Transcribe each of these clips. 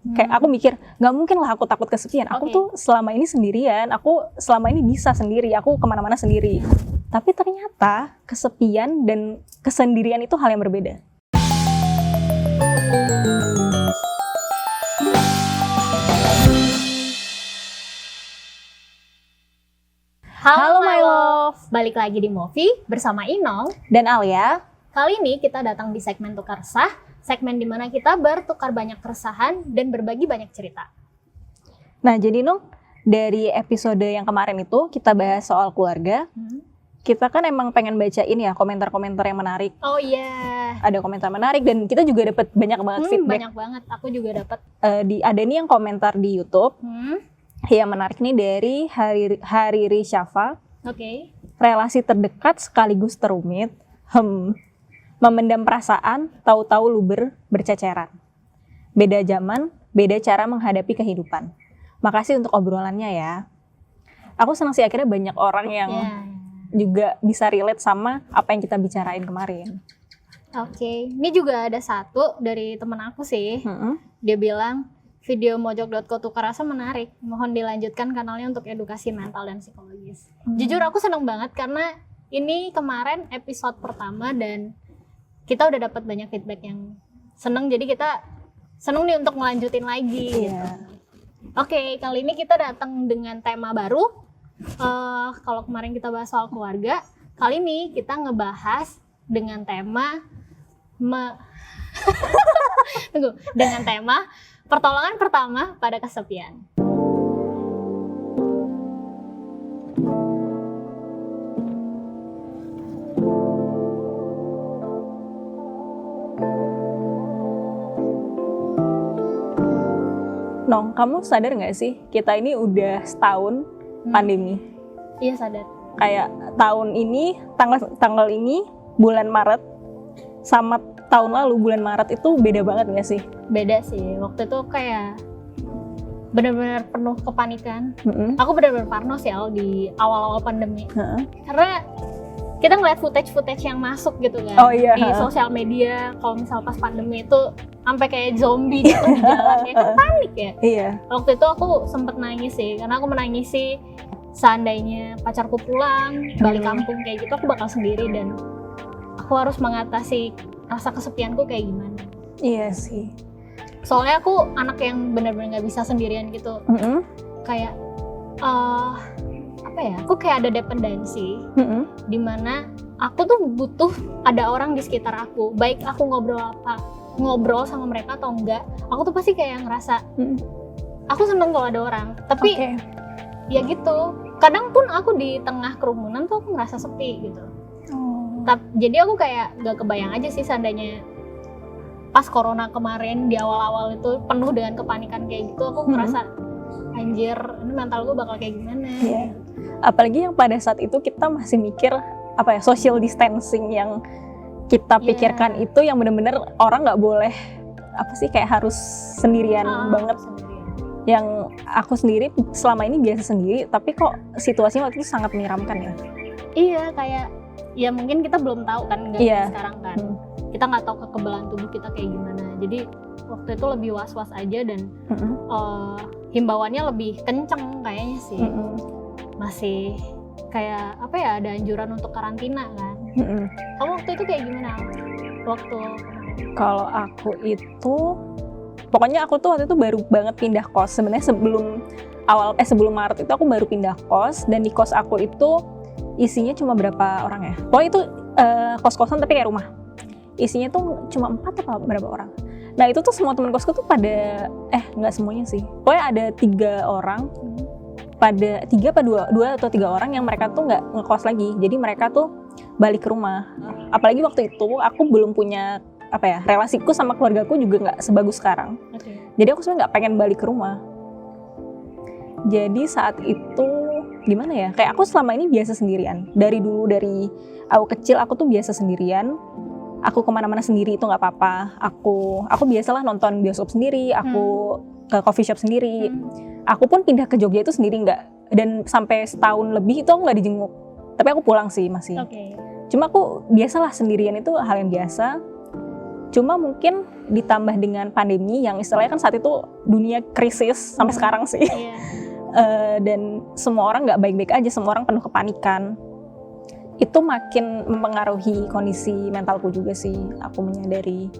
Kayak aku mikir, nggak mungkin lah aku takut kesepian. Aku tuh selama ini sendirian, aku selama ini bisa sendiri, aku kemana-mana sendiri. Tapi ternyata kesepian dan kesendirian itu hal yang berbeda. Halo my love, balik lagi di Movie bersama Inong dan Alia. Kali ini kita datang di segmen Tukar Resah, segmen di mana kita bertukar banyak keresahan dan berbagi banyak cerita. Nah jadi Nong, dari episode yang kemarin itu kita bahas soal keluarga. Kita kan emang pengen bacain ya komentar-komentar yang menarik. Oh iya. Ada komentar menarik dan kita juga dapat banyak banget feedback. Banyak banget, aku juga dapat. Ada nih yang komentar di YouTube. Yang menarik nih dari Hariri Syafa. Relasi terdekat sekaligus terumit. Memendam perasaan, tahu-tahu luber berceceran. Beda zaman, beda cara menghadapi kehidupan. Makasih untuk obrolannya ya. Aku senang sih akhirnya banyak orang yang juga bisa relate sama apa yang kita bicarain kemarin. Ini juga ada satu dari temen aku sih. Dia bilang, video mojok.co tukar rasa menarik. Mohon dilanjutkan kanalnya untuk edukasi mental dan psikologis. Jujur aku seneng banget karena ini kemarin episode pertama dan kita udah dapat banyak feedback yang seneng. Jadi kita seneng nih untuk ngelanjutin lagi. Gitu. Kali ini kita datang dengan tema baru. Kalau kemarin kita bahas soal keluarga, kali ini kita ngebahas dengan tema dengan tema pertolongan pertama pada kesepian. Nong, kamu sadar nggak sih kita ini udah setahun pandemi? Iya sadar. Kayak tahun ini tanggal ini bulan Maret sama tahun lalu bulan Maret itu beda banget nggak sih? Beda sih. Waktu itu kayak benar-benar penuh kepanikan. Aku benar-benar parno sih di awal-awal pandemi. Karena kita ngeliat footage yang masuk gitu kan di sosial media. Kalau misal pas pandemi itu sampai kayak zombie gitu di jalan ya kan panik ya. Iya. Waktu itu aku sempet nangis sih, karena aku menangisi seandainya pacarku pulang balik kampung kayak gitu aku bakal sendiri dan aku harus mengatasi rasa kesepianku kayak gimana. Iya sih. Soalnya aku anak yang benar-benar nggak bisa sendirian gitu. Kayak aku kayak ada dependensi di mana aku tuh butuh ada orang di sekitar aku, baik aku ngobrol sama mereka atau enggak, aku tuh pasti kayak ngerasa aku seneng kalau ada orang, tapi ya gitu, kadang pun aku di tengah kerumunan tuh aku ngerasa sepi gitu. Jadi aku kayak gak kebayang aja sih seandainya pas corona kemarin di awal-awal itu penuh dengan kepanikan kayak gitu, aku ngerasa anjir, ini mental gue bakal kayak gimana. Apalagi yang pada saat itu kita masih mikir social distancing yang kita pikirkan itu yang benar-benar orang nggak boleh kayak harus sendirian banget. Yang aku sendiri selama ini biasa sendiri, tapi kok situasinya waktu itu sangat menyeramkan ya. Iya, kayak ya mungkin kita belum tahu kan sekarang kan. Kita nggak tahu kekebalan tubuh kita kayak gimana. Jadi waktu itu lebih was-was aja dan himbauannya lebih kenceng kayaknya sih. Masih kayak ada anjuran untuk karantina kan. Kamu waktu itu kayak gimana? Kalau aku itu pokoknya aku tuh waktu itu baru banget pindah kos. Sebenarnya sebelum Maret itu aku baru pindah kos dan di kos aku itu isinya cuma berapa orang ya? Pokoknya itu kos-kosan tapi kayak rumah. Isinya tuh cuma 4 apa berapa orang. Nah itu tuh semua teman kosku tuh pada nggak semuanya sih. Pokoknya ada 3 orang. Pada 2 atau 3 orang yang mereka tuh nggak ngekos lagi. Jadi mereka tuh balik ke rumah. Apalagi waktu itu aku belum punya relasiku sama keluargaku juga nggak sebagus sekarang. Jadi aku sebenarnya nggak pengen balik ke rumah. Jadi saat itu gimana ya? Kayak aku selama ini biasa sendirian. Dari aku kecil aku tuh biasa sendirian. Aku kemana-mana sendiri itu nggak apa-apa. Aku biasalah nonton bioskop sendiri. Aku ke coffee shop sendiri. Aku pun pindah ke Jogja itu sendiri dan sampai setahun lebih itu aku nggak dijenguk. Tapi aku pulang sih masih. Cuma aku biasalah sendirian itu hal yang biasa. Cuma mungkin ditambah dengan pandemi yang istilahnya kan saat itu dunia krisis sampai sekarang sih. Iya. Dan semua orang nggak baik-baik aja, semua orang penuh kepanikan. Itu makin mempengaruhi kondisi mentalku juga sih, aku menyadari.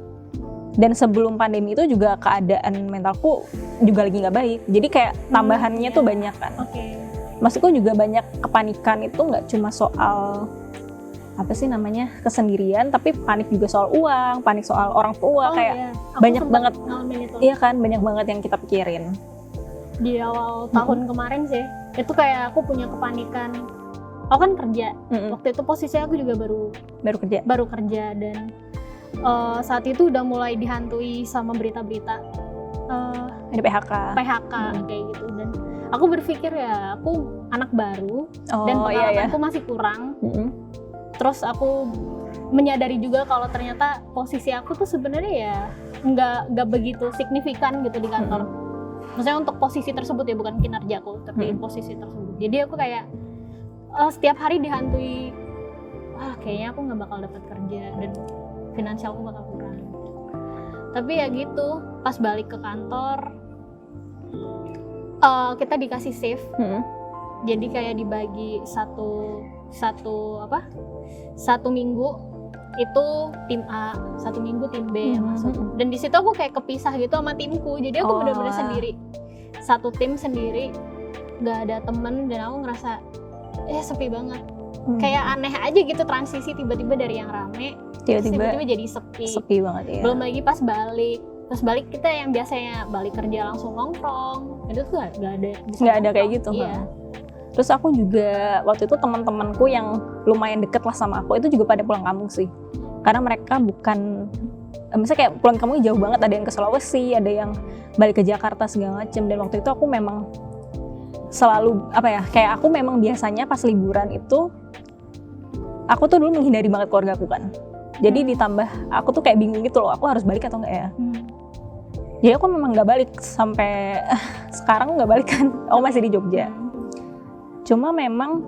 Dan sebelum pandemi itu juga keadaan mentalku juga lagi nggak baik. Jadi kayak tambahannya tuh banyak kan. Oke. Maksudku juga banyak kepanikan itu nggak cuma soal apa sih namanya kesendirian, tapi panik juga soal uang, panik soal orang tua, kayak iya. Aku banyak sempet banget. ngalamin itu. Iya kan, banyak banget yang kita pikirin. Di awal tahun kemarin sih, itu kayak aku punya kepanikan. Aku kan kerja. Waktu itu posisinya aku juga baru kerja dan saat itu udah mulai dihantui sama berita-berita Ada PHK. kayak gitu, dan aku berpikir ya aku anak baru dan pengalamanku masih kurang. Terus aku menyadari juga kalau ternyata posisi aku tuh sebenarnya ya nggak begitu signifikan gitu di kantor. Maksudnya untuk posisi tersebut ya, bukan kinerjaku, tapi posisi tersebut. Jadi aku kayak setiap hari dihantui, kayaknya aku nggak bakal dapat kerja dan finansialku bakal kurang. Tapi ya gitu, pas balik ke kantor kita dikasih shift. Jadi kayak dibagi satu minggu itu tim A, satu minggu tim B yang masuk. Dan di situ aku kayak kepisah gitu sama timku. Jadi aku benar-benar sendiri, satu tim sendiri, nggak ada temen, dan aku ngerasa sepi banget. Kayak aneh aja gitu transisi tiba-tiba dari yang rame tiba-tiba jadi sepi banget ya. Belum lagi pas balik kita yang biasanya balik kerja langsung nongkrong, itu tuh nggak ada kayak gitu. Iya. Terus aku juga waktu itu teman-temanku yang lumayan deket lah sama aku itu juga pada pulang kampung sih, karena mereka bukan misalnya kayak pulang kampung jauh banget, ada yang ke Sulawesi, ada yang balik ke Jakarta segala macem. Dan waktu itu aku memang selalu kayak aku memang biasanya pas liburan itu aku tuh dulu menghindari banget keluarga aku kan. Jadi ditambah aku tuh kayak bingung gitu loh, aku harus balik atau enggak ya. Jadi aku memang nggak balik sampai sekarang, nggak balik kan, aku masih di Jogja. Cuma memang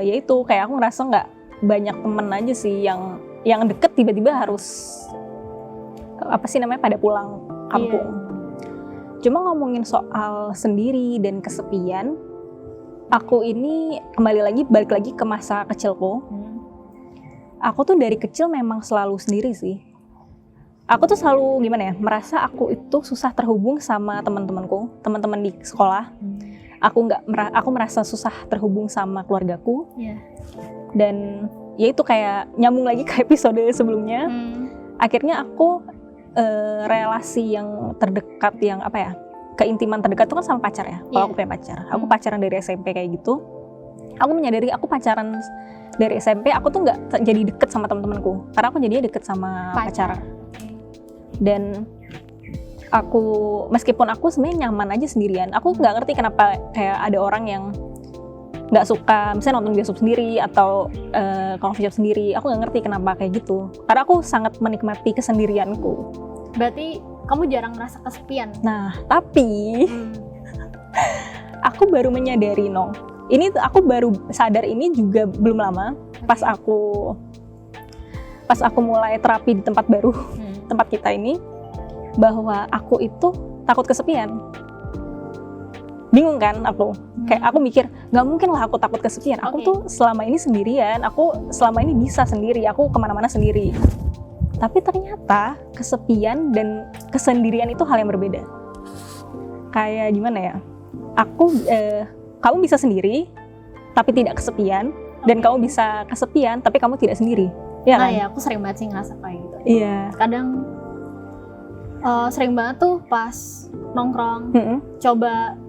ya itu kayak aku ngerasa nggak banyak temen aja sih yang deket tiba-tiba harus pada pulang kampung. Cuma ngomongin soal sendiri dan kesepian, aku ini balik lagi ke masa kecilku. Aku tuh dari kecil memang selalu sendiri sih. Aku tuh selalu merasa aku itu susah terhubung sama teman-teman di sekolah. Aku merasa susah terhubung sama keluargaku. Dan ya itu kayak nyambung lagi ke episode sebelumnya. Akhirnya aku relasi yang terdekat, yang keintiman terdekat itu kan sama pacar ya. Kalau aku punya pacar, aku pacaran dari SMP kayak gitu. Aku menyadari aku pacaran dari SMP, aku tuh nggak jadi deket sama teman-temanku, karena aku jadinya deket sama pacar. Dan aku, meskipun aku sebenarnya nyaman aja sendirian, aku nggak ngerti kenapa kayak ada orang yang nggak suka misalnya nonton bioskop sendiri atau coffee shop sendiri. Aku nggak ngerti kenapa kayak gitu, karena aku sangat menikmati kesendirianku. Berarti kamu jarang merasa kesepian? Nah, tapi aku baru menyadari ini aku baru sadar ini juga belum lama, pas aku mulai terapi di tempat baru, tempat kita ini, bahwa aku itu takut kesepian. Bingung kan aku, kayak aku mikir nggak mungkin lah aku takut kesepian. Aku tuh selama ini sendirian, aku selama ini bisa sendiri, aku kemana-mana sendiri. Tapi ternyata kesepian dan kesendirian itu hal yang berbeda. Kayak gimana ya? Kamu bisa sendiri, tapi tidak kesepian, dan kamu bisa kesepian, tapi kamu tidak sendiri. Ya kan? Ya, aku sering banget sih ngerasa kayak gitu. Iya. Kadang sering banget tuh pas nongkrong, coba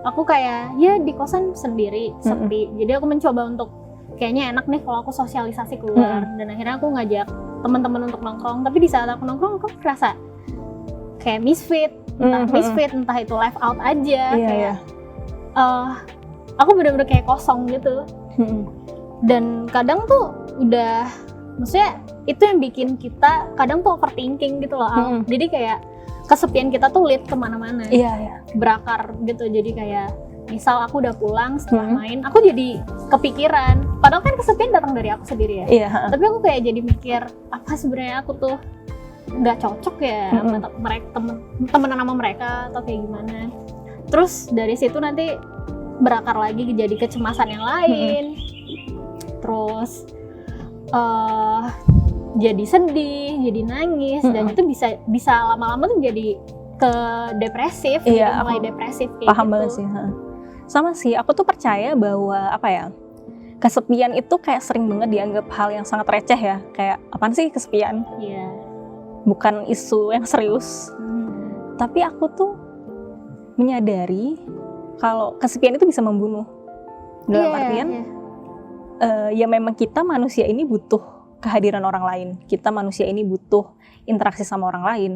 aku kayak ya di kosan sendiri, sepi. Jadi aku mencoba untuk kayaknya enak nih kalau aku sosialisasi keluar, dan akhirnya aku ngajak teman-teman untuk nongkrong. Tapi di saat aku nongkrong, aku merasa kayak misfit, entah itu live out aja, kayak aku bener-bener kayak kosong gitu. Dan kadang tuh udah, maksudnya itu yang bikin kita kadang tuh overthinking gitu loh. Jadi kayak kesepian kita tuh lead kemana-mana, berakar gitu. Jadi kayak misal aku udah pulang setelah main, aku jadi kepikiran, padahal kan kesepian datang dari aku sendiri ya. Tapi aku kayak jadi mikir, apa sebenarnya aku tuh nggak cocok ya sama mereka, temenan sama mereka atau kayak gimana. Terus dari situ nanti berakar lagi jadi kecemasan yang lain. Terus jadi sedih, jadi nangis, dan itu bisa lama-lama tuh jadi ke depresif, Iya, mulai depresif kayak paham gitu. banget sih. Sama sih, aku tuh percaya bahwa apa ya, kesepian itu kayak sering banget dianggap hal yang sangat receh ya. Kayak apaan sih kesepian? Iya. Bukan isu yang serius. Tapi aku tuh menyadari kalau kesepian itu bisa membunuh. Dalam artian, ya memang kita manusia ini butuh kehadiran orang lain. Kita manusia ini butuh interaksi sama orang lain.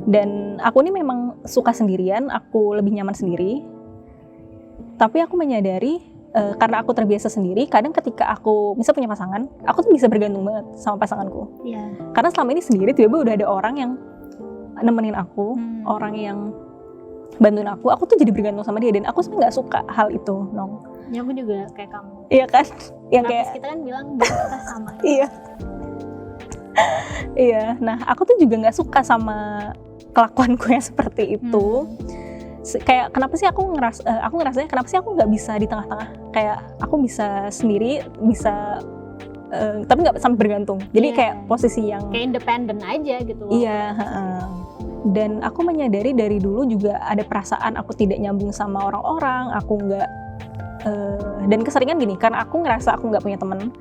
Dan aku ini memang suka sendirian, aku lebih nyaman sendiri. Tapi aku menyadari, karena aku terbiasa sendiri, kadang ketika aku misalnya punya pasangan, aku tuh bisa bergantung banget sama pasanganku. Iya. Karena selama ini sendiri, tiba-tiba udah ada orang yang nemenin aku, orang yang bantuin aku tuh jadi bergantung sama dia. Dan aku sebenarnya nggak suka hal itu, Nong. Ya aku juga kayak kamu. Iya kan? Yang Terus kayak kita kan bilang kita sama. iya. Iya. Nah, aku tuh juga nggak suka sama kelakuanku yang seperti itu. Kayak kenapa sih aku ngerasanya kenapa sih aku nggak bisa di tengah-tengah? Kayak aku bisa sendiri, bisa tapi nggak sampai bergantung. Jadi kayak posisi yang kayak independen aja gitu loh. Iya. Dan aku menyadari dari dulu juga ada perasaan aku tidak nyambung sama orang-orang. Aku nggak dan keseringan gini, karena aku ngerasa aku nggak punya teman,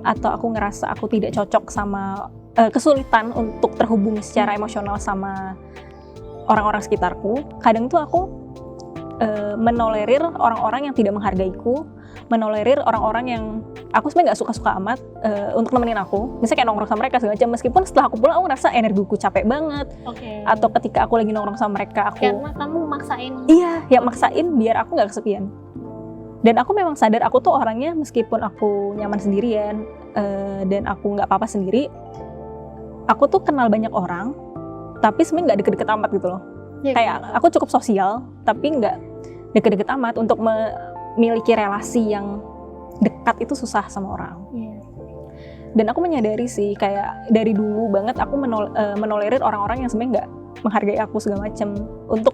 atau aku ngerasa aku tidak cocok sama kesulitan untuk terhubung secara emosional sama orang-orang sekitarku. Kadang tuh aku menolerir orang-orang yang tidak menghargaiku, menolerir orang-orang yang aku sebenarnya nggak suka-suka amat untuk nemenin aku. Misalnya kayak nongkrong sama mereka segala macam, meskipun setelah aku pulang aku ngerasa energiku capek banget. Atau ketika aku lagi nongkrong sama mereka, aku karena kamu maksain. Iya, ya maksain biar aku nggak kesepian. Dan aku memang sadar aku tuh orangnya, meskipun aku nyaman sendirian dan aku nggak apa-apa sendiri, aku tuh kenal banyak orang, tapi sebenarnya nggak deket-deket amat gitu loh. Ya, kayak aku cukup sosial, tapi nggak deket-deket amat. Untuk memiliki relasi yang dekat itu susah sama orang. Dan aku menyadari sih, kayak dari dulu banget aku menolerir orang-orang yang sebenarnya nggak menghargai aku segala macem, untuk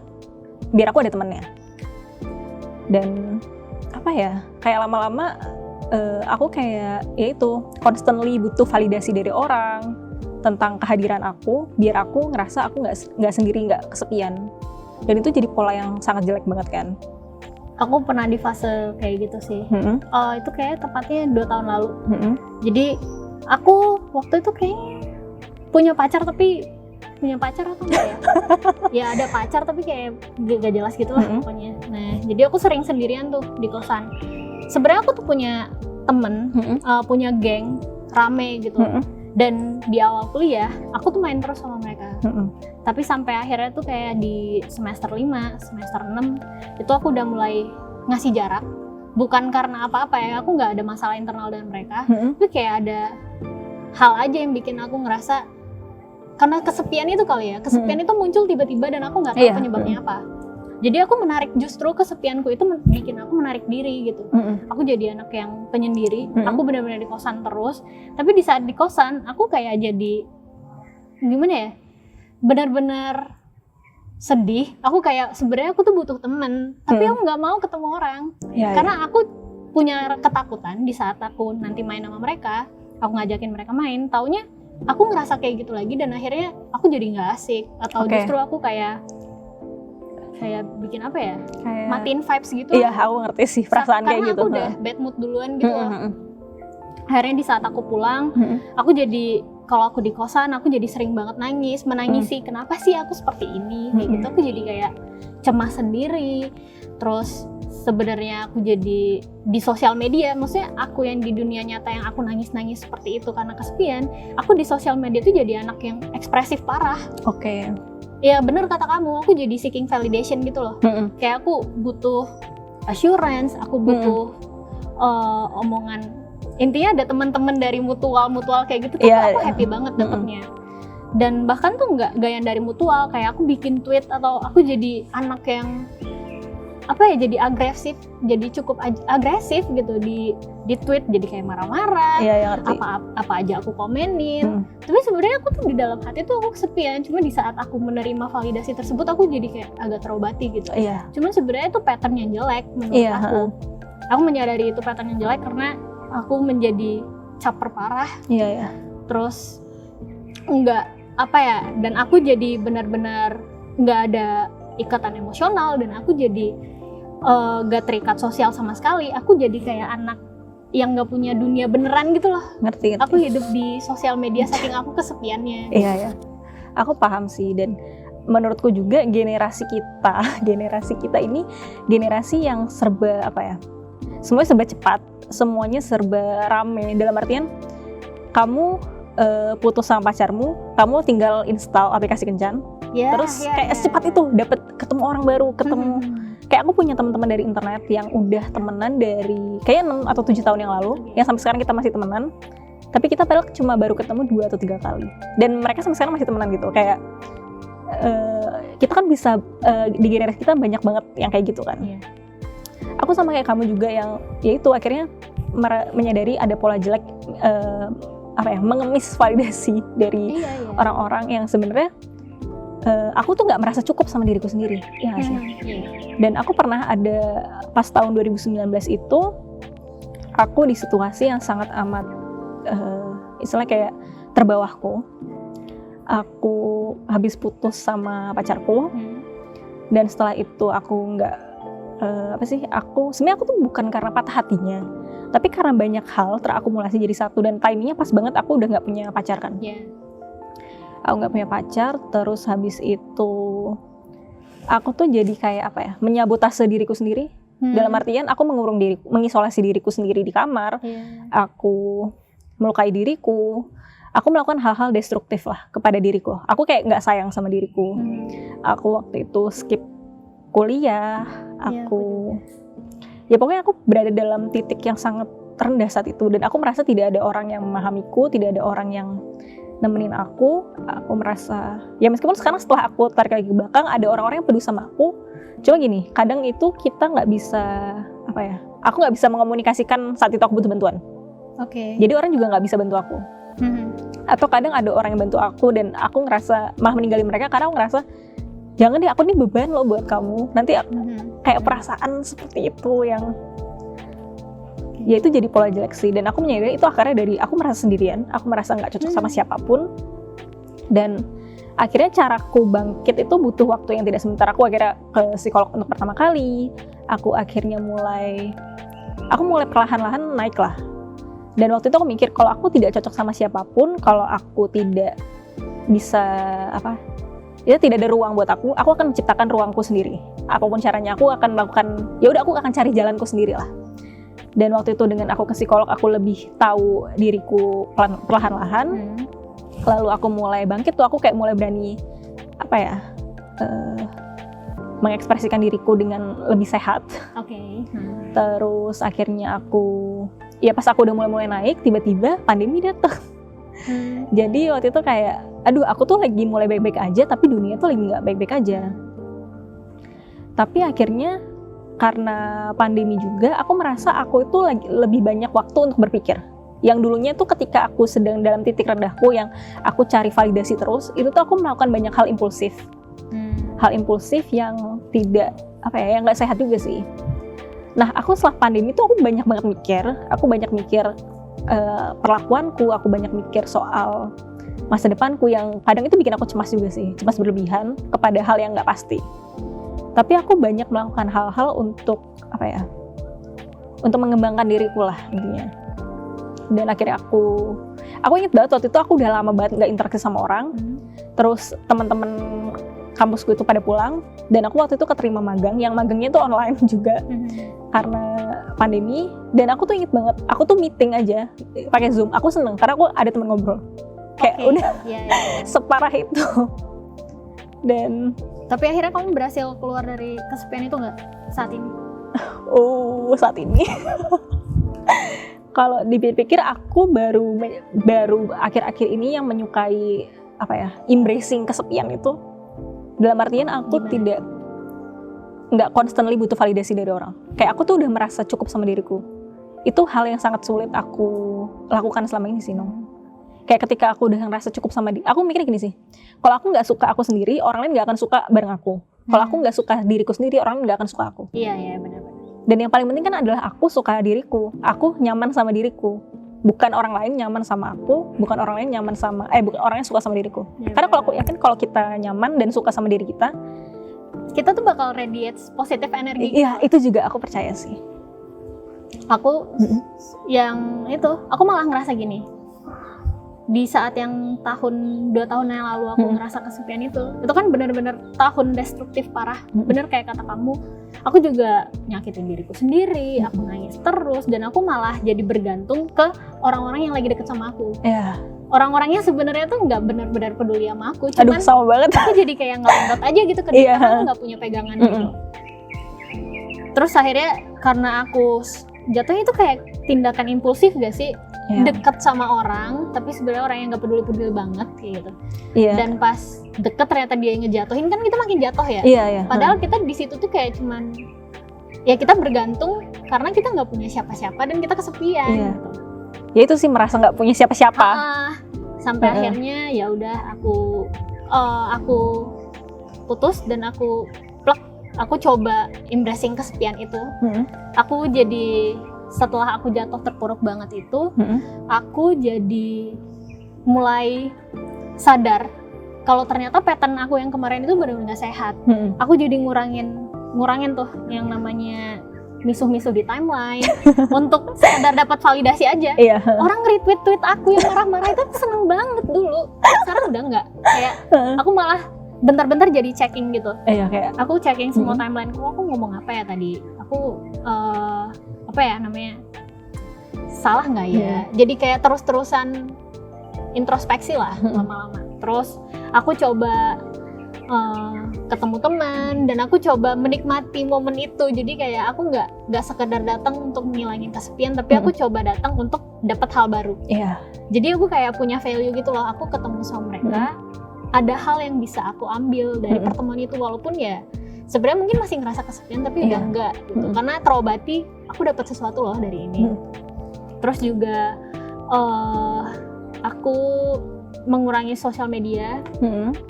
biar aku ada temennya. Dan apa ya, kayak lama-lama aku kayak ya itu constantly butuh validasi dari orang tentang kehadiran aku, biar aku ngerasa aku nggak sendiri, nggak kesepian. Dan itu jadi pola yang sangat jelek banget kan. Aku pernah di fase kayak gitu sih. Itu kayak tepatnya 2 tahun lalu. Jadi aku waktu itu kayak punya pacar, tapi punya pacar atau enggak ya? Ya ada pacar tapi kayak gak jelas gitu lah pokoknya. Nah, jadi aku sering sendirian tuh di kosan. Sebenarnya aku tuh punya temen, punya geng rame gitu. Dan di awal kuliah, aku tuh main terus sama mereka. Tapi sampai akhirnya tuh kayak di semester 5, semester 6, itu aku udah mulai ngasih jarak. Bukan karena apa-apa ya, aku nggak ada masalah internal dengan mereka. Tapi kayak ada hal aja yang bikin aku ngerasa, karena kesepian itu kali ya, kesepian itu muncul tiba-tiba dan aku nggak tahu penyebabnya apa. Jadi aku menarik, justru kesepianku itu bikin aku menarik diri gitu. Aku jadi anak yang penyendiri, aku benar-benar di kosan terus. Tapi di saat di kosan, aku kayak jadi, gimana ya, benar-benar sedih. Aku kayak, sebenarnya aku tuh butuh temen, tapi aku nggak mau ketemu orang. Karena aku punya ketakutan di saat aku nanti main sama mereka, aku ngajakin mereka main, taunya aku ngerasa kayak gitu lagi, dan akhirnya aku jadi nggak asik. Atau justru aku kayak bikin apa ya, kayak matiin vibes gitu. Iya, aku ngerti sih perasaan kayak gitu. Karena aku udah bad mood duluan gitu loh. Akhirnya di saat aku pulang, aku jadi, kalau aku di kosan, aku jadi sering banget menangisi kenapa sih aku seperti ini, kayak gitu. Aku jadi kayak cemas sendiri. Terus sebenarnya aku jadi di sosial media, maksudnya aku yang di dunia nyata yang aku nangis-nangis seperti itu karena kesepian, aku di sosial media tuh jadi anak yang ekspresif parah. Ya bener kata kamu, aku jadi seeking validation gitu loh. Kayak aku butuh assurance, aku butuh omongan. Intinya ada teman-teman dari mutual kayak gitu, aku happy banget dapetnya. Dan bahkan tuh nggak yang dari mutual, kayak aku bikin tweet atau aku jadi anak yang jadi agresif, jadi cukup agresif gitu di tweet, jadi kayak marah-marah. Iya, yang ngerti. Apa aja aku komenin. Tapi sebenarnya aku tuh di dalam hati tuh aku kesepian. Cuma di saat aku menerima validasi tersebut aku jadi kayak agak terobati gitu. Iya. Cuman sebenarnya itu pattern yang jelek menurut aku. Aku menyadari itu pattern yang jelek karena aku menjadi caper parah. Iya, ya. Terus dan aku jadi benar-benar nggak ada ikatan emosional, dan aku jadi gak terikat sosial sama sekali. Aku jadi kayak anak yang gak punya dunia beneran gitu loh. Ngerti. Aku hidup di sosial media saking aku kesepiannya. Iya, ya. Aku paham sih, dan menurutku juga generasi kita ini generasi yang serba semuanya serba cepat, semuanya serba rame. Dalam artian kamu putus sama pacarmu, kamu tinggal install aplikasi kencan, terus kayak secepat itu dapat ketemu orang baru, kayak aku punya teman-teman dari internet yang udah temenan dari kayak 6 atau 7 tahun yang lalu, yang sampai sekarang kita masih temenan, tapi kita padahal cuma baru ketemu 2 atau 3 kali, dan mereka sampai sekarang masih temenan gitu. Kayak kita kan bisa di generasi kita banyak banget yang kayak gitu kan. Aku sama kayak kamu juga yang yaitu akhirnya menyadari ada pola jelek, mengemis validasi dari orang-orang yang sebenarnya aku tuh nggak merasa cukup sama diriku sendiri, ya sih. Dan aku pernah ada pas tahun 2019 itu, aku di situasi yang sangat amat istilahnya kayak terbawahku. Aku habis putus sama pacarku, dan setelah itu aku nggak sebenarnya aku tuh bukan karena patah hatinya, tapi karena banyak hal terakumulasi jadi satu, dan timingnya pas banget aku udah nggak punya pacar kan. Aku nggak punya pacar, terus habis itu aku tuh jadi kayak menyabotase diriku sendiri. Dalam artian aku mengurung diriku, mengisolasi diriku sendiri di kamar. Aku melukai diriku, aku melakukan hal-hal destruktif lah kepada diriku. Aku kayak nggak sayang sama diriku. Aku waktu itu skip kuliah, pokoknya aku berada dalam titik yang sangat terendah saat itu, dan aku merasa tidak ada orang yang memahamiku, tidak ada orang yang nemenin aku merasa, ya meskipun sekarang setelah aku tarik lagi ke belakang, ada orang-orang yang peduli sama aku, cuma gini, kadang itu kita nggak bisa, aku nggak bisa mengomunikasikan saat itu aku butuh bantuan. Jadi orang juga nggak bisa bantu aku. Atau kadang ada orang yang bantu aku, dan aku ngerasa malah meninggalin mereka karena aku ngerasa, jangan deh, aku nih beban loh buat kamu, nanti kayak perasaan seperti itu yang ya itu jadi pola jelek sih. Dan aku menyadari itu akarnya dari aku merasa sendirian, aku merasa nggak cocok sama siapapun, dan akhirnya caraku bangkit itu butuh waktu yang tidak sebentar. Aku akhirnya ke psikolog untuk pertama kali, aku akhirnya mulai perlahan-lahan naik lah. Dan waktu itu aku mikir, kalau aku tidak cocok sama siapapun, kalau aku tidak bisa tidak ada ruang buat aku akan menciptakan ruangku sendiri. Apapun caranya aku akan melakukan, aku akan cari jalanku sendiri lah. Dan waktu itu dengan aku ke psikolog, aku lebih tahu diriku perlahan-lahan. Lalu aku mulai bangkit tuh, aku kayak mulai berani mengekspresikan diriku dengan lebih sehat. Terus akhirnya pas aku udah mulai naik, tiba-tiba pandemi datang. Jadi waktu itu kayak, aku tuh lagi mulai baik-baik aja, tapi dunia tuh lagi nggak baik-baik aja. Tapi akhirnya karena pandemi juga, aku merasa aku itu lagi lebih banyak waktu untuk berpikir. Yang dulunya tuh ketika aku sedang dalam titik rendahku yang aku cari validasi terus, itu tuh aku melakukan banyak hal impulsif. Hal impulsif yang tidak, yang nggak sehat juga sih. Nah, aku setelah pandemi tuh aku banyak banget mikir. Aku banyak mikir perlakuanku, aku banyak mikir soal masa depanku yang kadang itu bikin aku cemas juga sih. Cemas berlebihan kepada hal yang nggak pasti. Tapi aku banyak melakukan hal-hal untuk untuk mengembangkan diriku lah intinya. Dan akhirnya aku ingat banget waktu itu aku udah lama banget nggak interaksi sama orang. Terus teman-teman kampusku itu pada pulang, dan aku waktu itu keterima magang, yang magangnya tuh online juga karena pandemi. Dan aku tuh inget banget, aku tuh meeting aja pakai Zoom. Aku seneng karena aku ada teman ngobrol. Kayak udah separah itu. Dan tapi akhirnya kamu berhasil keluar dari kesepian itu nggak saat ini? Saat ini. Kalau dipikir aku baru akhir-akhir ini yang menyukai embracing kesepian itu. Dalam artian aku tidak nggak constantly butuh validasi dari orang. Kayak aku tuh udah merasa cukup sama diriku. Itu hal yang sangat sulit aku lakukan selama ini sih, Nong. Kayak ketika aku udah ngerasa cukup sama aku mikirnya gini sih, kalau aku nggak suka aku sendiri, orang lain nggak akan suka bareng aku. Kalau aku nggak suka diriku sendiri, orang lain nggak akan suka aku. Iya benar-benar. Dan yang paling penting kan adalah aku suka diriku, aku nyaman sama diriku. Bukan orang lain nyaman sama aku, bukan orang lain nyaman sama, bukan orang yang suka sama diriku. Ya, karena kalau aku yakin kalau kita nyaman dan suka sama diri kita tuh bakal radiate positif energi. Iya, itu juga aku percaya sih. Aku yang itu, aku malah ngerasa gini. Di saat yang 2 tahun yang lalu aku ngerasa kesepian itu kan benar-benar tahun destruktif parah. Bener kayak kata kamu, aku juga nyakitin diriku sendiri, aku nangis terus, dan aku malah jadi bergantung ke orang-orang yang lagi deket sama aku. Iya. Orang-orangnya sebenarnya tuh nggak benar-benar peduli sama aku, Aduh, cuman sama banget. aku jadi kayak ngelendot aja gitu ke dia, karena aku nggak punya pegangan gitu. Terus akhirnya karena aku jatuhnya itu kayak tindakan impulsif gak sih? Deket sama orang, tapi sebenarnya orang yang nggak peduli-peduli banget kayak gitu. Dan pas deket ternyata dia yang ngejatuhin, kan kita makin jatuh ya. Padahal kita di situ tuh kayak cuman ya kita bergantung karena kita nggak punya siapa-siapa dan kita kesepian. Gitu. Ya itu sih, merasa nggak punya siapa-siapa. Sampai akhirnya ya udah aku putus dan aku plek. Aku coba embracing kesepian itu. Aku jadi setelah aku jatuh terpuruk banget itu, aku jadi mulai sadar kalau ternyata pattern aku yang kemarin itu benar-benar gak sehat. Aku jadi ngurangin tuh yang namanya misuh-misuh di timeline untuk sekedar dapat validasi aja. Orang retweet tweet aku yang marah-marah itu aku seneng banget dulu. Sekarang udah nggak. Kayak aku malah bentar-bentar jadi checking gitu. Kayak aku checking semua timeline. Aku ngomong apa ya tadi? Aku apa ya namanya, salah nggak ya? Jadi kayak terus-terusan introspeksi lah lama-lama. Terus aku coba ketemu teman dan aku coba menikmati momen itu. Jadi kayak aku nggak sekedar datang untuk ngilangin kesepian, tapi aku coba datang untuk dapat hal baru. Jadi aku kayak punya value gitu loh. Aku ketemu sama mereka, ada hal yang bisa aku ambil dari pertemuan itu, walaupun ya sebenarnya mungkin masih ngerasa kesepian tapi udah enggak gitu. Karena terobati, aku dapat sesuatu loh dari ini. Terus juga aku mengurangi sosial media.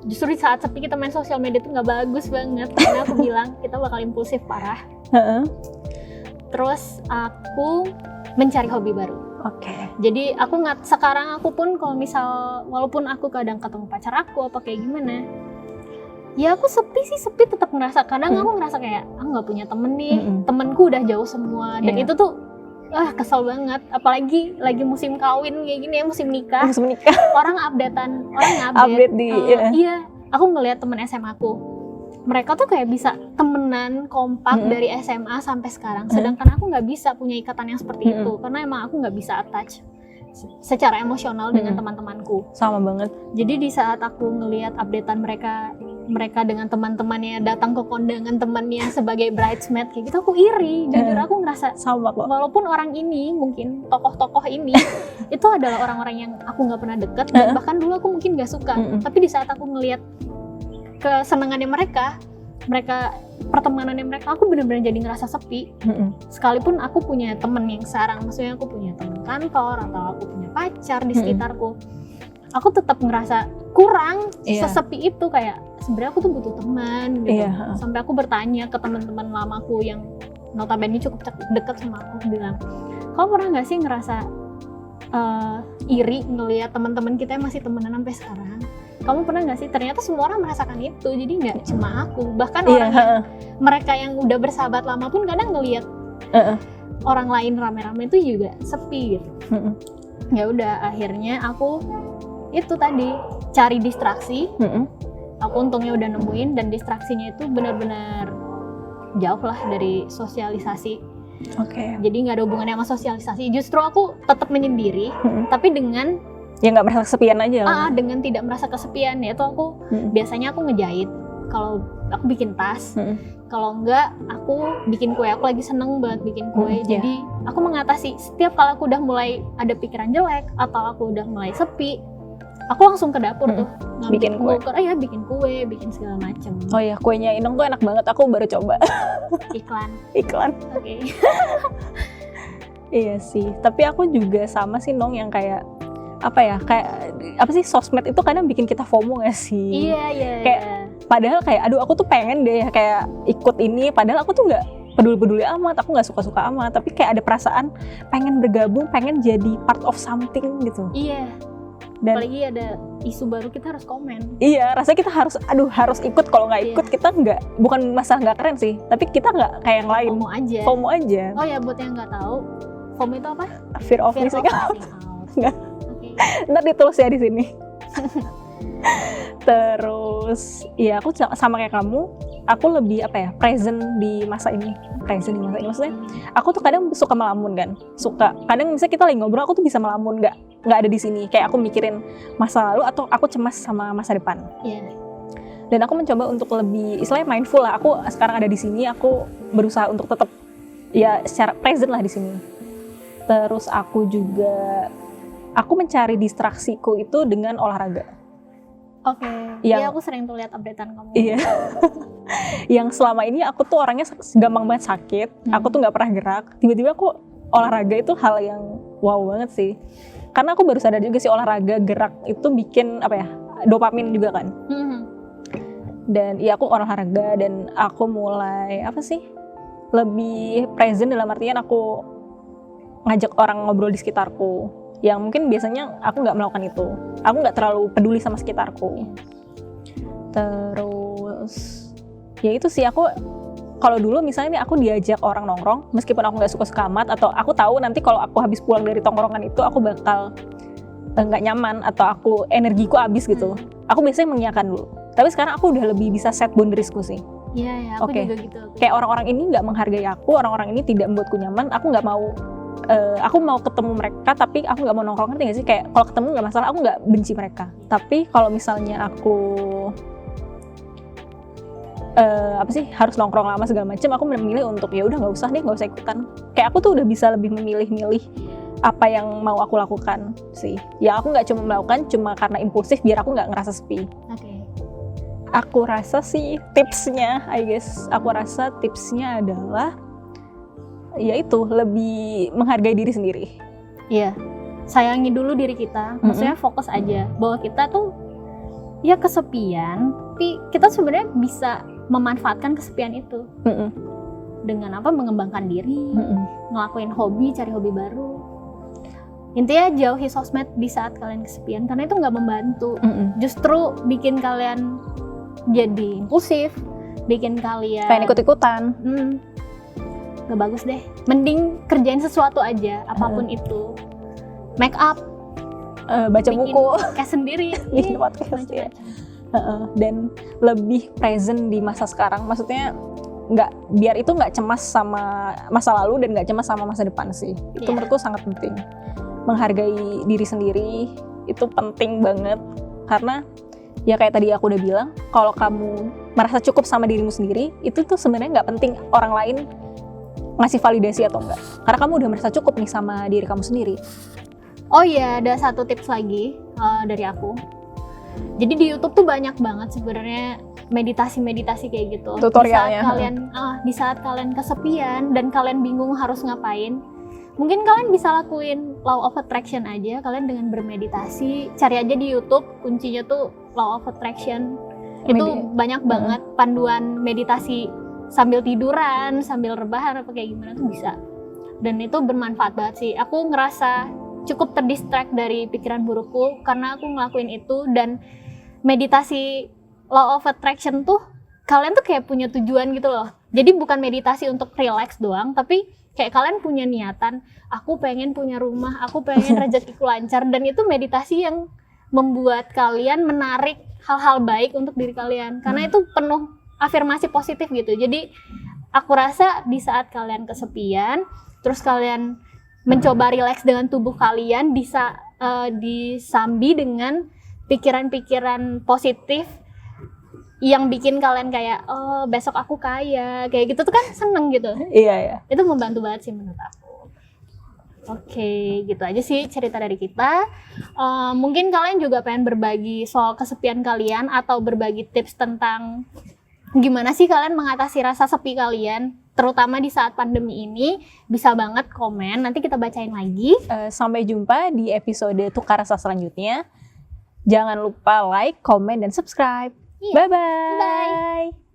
Justru di saat sepi kita main sosial media itu nggak bagus banget, karena aku bilang kita bakal impulsif parah. Terus aku mencari hobi baru. Jadi aku sekarang aku pun kalau misal walaupun aku kadang ketemu pacar aku apa kayak gimana, ya aku sepi tetap ngerasa. Kadang aku ngerasa kayak nggak punya temen nih, temenku udah jauh semua, dan itu tuh kesel banget. Apalagi lagi musim kawin kayak gini ya, musim nikah. Orang update di aku ngelihat temen SMA aku, mereka tuh kayak bisa temenan kompak dari SMA sampai sekarang, sedangkan aku nggak bisa punya ikatan yang seperti itu karena emang aku nggak bisa attach secara emosional dengan teman-temanku. Sama banget. Jadi di saat aku ngelihat updatean mereka dengan teman-temannya datang ke kondangan temannya sebagai bridesmaid kayak gitu, aku iri. Jujur aku ngerasa sama kok. Walaupun orang ini mungkin tokoh-tokoh ini itu adalah orang-orang yang aku nggak pernah deket, dan bahkan dulu aku mungkin nggak suka. Tapi di saat aku ngelihat kesenangannya mereka pertemanannya mereka, aku benar-benar jadi ngerasa sepi. Sekalipun aku punya temen yang sekarang, maksudnya aku punya temen kantor atau aku punya pacar di sekitarku, aku tetap ngerasa kurang sesepi itu. Kayak sebenarnya aku tuh butuh teman gitu. Sampai aku bertanya ke teman-teman lamaku yang notabene cukup dekat sama aku, bilang, kamu pernah nggak sih ngerasa iri ngelihat teman-teman kita yang masih temenan sampai sekarang? Kamu pernah nggak sih? Ternyata semua orang merasakan itu, jadi nggak cuma aku. Bahkan mereka yang udah bersahabat lama pun kadang ngelihat orang lain rame-rame itu juga sepi gitu. Ya udah, akhirnya aku itu tadi cari distraksi. Aku untungnya udah nemuin, dan distraksinya itu benar-benar jauh lah dari sosialisasi. Jadi nggak ada hubungannya sama sosialisasi. Justru aku tetap menyendiri, tapi dengan ya nggak merasa kesepian aja lah. Dengan tidak merasa kesepian, yaitu aku biasanya aku ngejahit. Kalau aku bikin tas, kalau enggak aku bikin kue. Aku lagi seneng banget bikin kue. Jadi aku mengatasi setiap kali aku udah mulai ada pikiran jelek atau aku udah mulai sepi, aku langsung ke dapur tuh. Bikin kue. Bikin kue, bikin segala macem. Oh iya, kuenya Inung tuh enak banget. Aku baru coba. Iklan. Oke. Okay. Iya sih. Tapi aku juga sama sih Nong yang kayak apa sih, sosmed itu kadang bikin kita FOMO gak sih? Iya. Kayak padahal kayak aduh aku tuh pengen deh kayak ikut ini, padahal aku tuh nggak peduli amat, aku nggak suka amat, tapi kayak ada perasaan pengen bergabung, pengen jadi part of something gitu. Iya. Dan apalagi ada isu baru, kita harus komen. Iya, rasanya kita harus ikut. Kalau nggak ikut kita nggak, bukan masalah nggak keren sih, tapi kita nggak kayak yang lain. FOMO aja. Oh ya, buat yang nggak tahu, FOMO itu apa? Fear of missing out. Nggak. Okay. Ntar ditulis ya di sini. Terus, ya aku sama kayak kamu, aku lebih present di masa ini. Maksudnya, aku tuh kadang suka melamun kan. Kadang misalnya kita lagi ngobrol, aku tuh bisa melamun, nggak ada di sini. Kayak aku mikirin masa lalu atau aku cemas sama masa depan. Iya. Dan aku mencoba untuk lebih, istilahnya mindful lah. Aku sekarang ada di sini, aku berusaha untuk tetap ya secara present lah di sini. Terus aku mencari distraksiku itu dengan olahraga. Oke. Iya, aku sering tuh lihat updatean kamu. Iya. Yang selama ini aku tuh orangnya gampang banget sakit. Aku tuh nggak pernah gerak. Tiba-tiba aku olahraga itu hal yang wow banget sih. Karena aku baru sadar juga sih olahraga gerak itu bikin dopamin juga kan. Dan iya aku olahraga dan aku mulai lebih present dalam artian aku ngajak orang ngobrol di sekitarku. Yang mungkin biasanya aku nggak melakukan itu. Aku nggak terlalu peduli sama sekitarku. Terus, ya itu sih aku, kalau dulu misalnya aku diajak orang nongkrong, meskipun aku nggak suka-suka amat, atau aku tahu nanti kalau aku habis pulang dari tongkrongan itu, aku bakal nggak nyaman, atau energiku habis gitu. Aku biasanya mengiyakan dulu. Tapi sekarang aku udah lebih bisa set boundariesku sih. Iya, aku juga gitu. Kayak orang-orang ini nggak menghargai aku, orang-orang ini tidak membuatku nyaman, aku nggak mau. Aku mau ketemu mereka tapi aku nggak mau nongkrong, ngerti nggak sih? Kayak kalau ketemu nggak masalah, aku nggak benci mereka. Tapi kalau misalnya aku harus nongkrong lama segala macam, aku memilih untuk ya udah nggak usah ikutan. Kayak aku tuh udah bisa lebih memilih-milih apa yang mau aku lakukan sih. Ya aku nggak cuma melakukan cuma karena impulsif biar aku nggak ngerasa sepi. Oke. Aku rasa sih tipsnya adalah yaitu lebih menghargai diri sendiri. Iya, sayangi dulu diri kita. Maksudnya fokus aja bahwa kita tuh ya kesepian, tapi kita sebenarnya bisa memanfaatkan kesepian itu dengan mengembangkan diri, ngelakuin hobi, cari hobi baru. Intinya jauhi sosmed di saat kalian kesepian karena itu nggak membantu. Justru bikin kalian jadi impulsif, bikin kalian pengen ikut-ikutan. Gak bagus deh. Mending kerjain sesuatu aja, apapun itu. Make up, baca bikin buku, podcast sendiri, bikin podcast ya. Dan lebih present di masa sekarang. Maksudnya biar itu nggak cemas sama masa lalu dan nggak cemas sama masa depan sih. Itu menurutku sangat penting. Menghargai diri sendiri itu penting banget karena ya kayak tadi aku udah bilang, kalau kamu merasa cukup sama dirimu sendiri, itu tuh sebenarnya nggak penting orang lain ngasih validasi atau enggak, karena kamu udah merasa cukup nih sama diri kamu sendiri. Oh iya, ada satu tips lagi dari aku. Jadi di YouTube tuh banyak banget sebenarnya meditasi kayak gitu. Tutorialnya. Di saat kalian kesepian dan kalian bingung harus ngapain, mungkin kalian bisa lakuin Law of Attraction aja. Kalian dengan bermeditasi, cari aja di YouTube, kuncinya tuh Law of Attraction. Itu banyak banget panduan meditasi sambil tiduran, sambil rebahan apa kayak gimana tuh bisa. Dan itu bermanfaat banget sih. Aku ngerasa cukup terdistract dari pikiran burukku karena aku ngelakuin itu. Dan meditasi Law of Attraction tuh kalian tuh kayak punya tujuan gitu loh. Jadi bukan meditasi untuk relax doang, tapi kayak kalian punya niatan, aku pengen punya rumah, aku pengen rezekiku lancar. Dan itu meditasi yang membuat kalian menarik hal-hal baik untuk diri kalian. Karena itu penuh afirmasi positif gitu. Jadi aku rasa di saat kalian kesepian, terus kalian mencoba relax dengan tubuh kalian, disambi dengan pikiran-pikiran positif yang bikin kalian kayak oh besok aku kaya, kayak gitu tuh kan seneng gitu. Iya. Itu membantu banget sih menurut aku. Oke, gitu aja sih cerita dari kita. Mungkin kalian juga pengen berbagi soal kesepian kalian atau berbagi tips tentang gimana sih kalian mengatasi rasa sepi kalian, terutama di saat pandemi ini, bisa banget komen, nanti kita bacain lagi. Sampai jumpa di episode Tukar Rasa selanjutnya. Jangan lupa like, komen, dan subscribe. Iya. Bye-bye. Bye.